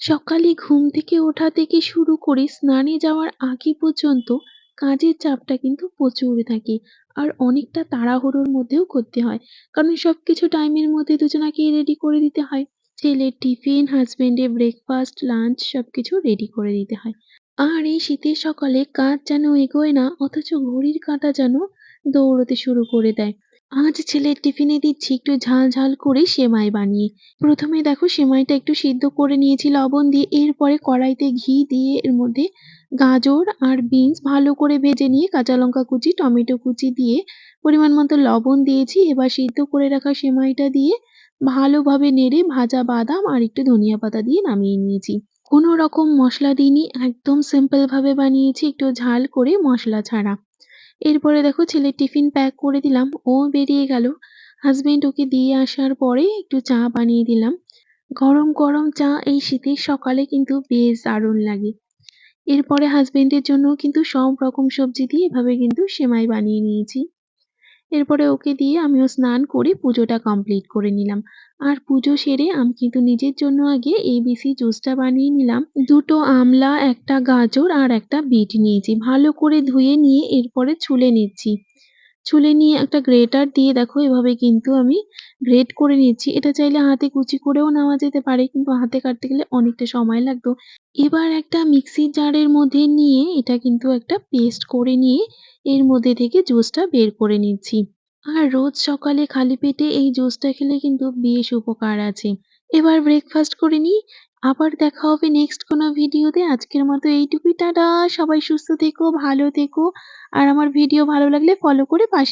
সকালে ঘুম থেকে ওঠা থেকে শুরু করে স্নানে যাওয়ার আগে পর্যন্ত কাজের চাপটা কিন্তু প্রচুর থাকে। আর অনেকটা তাড়াহুড়োর মধ্যেও করতে হয়। কারণ সবকিছু টাইমের মধ্যে দুজনাকেই রেডি করে দিতে হয়। ছেলের টিফিন, হাসব্যান্ডের ব্রেকফাস্ট, লাঞ্চ সবকিছু রেডি করে দিতে হয়। আর এই শীতের সকালে কাজ যেন এগোয় না, অথচ ঘড়ির কাঁটা যেন দৌড়তে শুরু করে দেয়। আজ ছেলের টিফিনে দিচ্ছি একটু ঝাল ঝাল করে সেমাই বানিয়ে। প্রথমে দেখো সেমাইটা একটু সিদ্ধ করে নিয়েছি লবণ দিয়ে, এরপরে কড়াইতে ঘি দিয়ে এর মধ্যে গাজর আর বিনস ভালো করে ভেজে নিয়ে কাঁচা লঙ্কা কুচি, টমেটো কুচি দিয়ে পরিমাণ মতো লবণ দিয়েছি। এবার সিদ্ধ করে রাখা সেমাইটা দিয়ে ভালোভাবে নেড়ে ভাজা বাদাম আর একটু ধনিয়া পাতা দিয়ে নামিয়ে নিয়েছি। কোনো রকম মসলা দিইনি, একদম সিম্পল ভাবে বানিয়েছি, একটু ঝাল করে মশলা ছাড়া। এরপরে দেখো ছেলের টিফিন প্যাক করে দিলাম, ও বেরিয়ে গেল। হাসব্যান্ড ওকে দিয়ে আসার পরে একটু চা বানিয়ে দিলাম। গরম গরম চা এই শীতের সকালে কিন্তু বেশ দারুণ লাগে। এরপরে হাসব্যান্ডের জন্যও কিন্তু সব রকম সবজি দিয়ে এভাবে কিন্তু সেমাই বানিয়ে নিয়েছি। এরপরে ওকে দিয়ে আমিও স্নান করে পুজোটা কমপ্লিট করে নিলাম। আর পুজো সেরে আমি কিন্তু নিজের জন্য আগে ABC জুসটা বানিয়ে নিলাম। ২ টো আমলা, ১ টা গাজর আর ১ টা বিট নিয়েছি। ভালো করে ধুয়ে নিয়ে এরপরে ছুলে নিচ্ছি। ছুলে নিয়ে একটা গ্রেটার দিয়ে দেখো এভাবে কিন্তু আমি গ্রেট করে নিচ্ছি। এটা চাইলে হাতে কুচি করেও নেওয়া যেতে পারে, কিন্তু হাতে কাটতে গেলে অনেকটা সময় লাগতো। এবার একটা মিক্সির জারের মধ্যে নিয়ে এটা কিন্তু একটা পেস্ট করে নিয়ে এর মধ্যে থেকে জুসটা বের করে নিচ্ছি। আর রোজ সকালে খালি পেটে এই জুসটা খেলে কিন্তু বেশ উপকার আছে। এবার ব্রেকফাস্ট করে নিই। আবার দেখা হবে নেক্সট কোনো ভিডিওতে। আজকের মতো এইটুকুই। টাটা! সবাই সুস্থ থেকো, ভালো থেকো। আর আমার ভিডিও ভালো লাগলে ফলো করে পাশে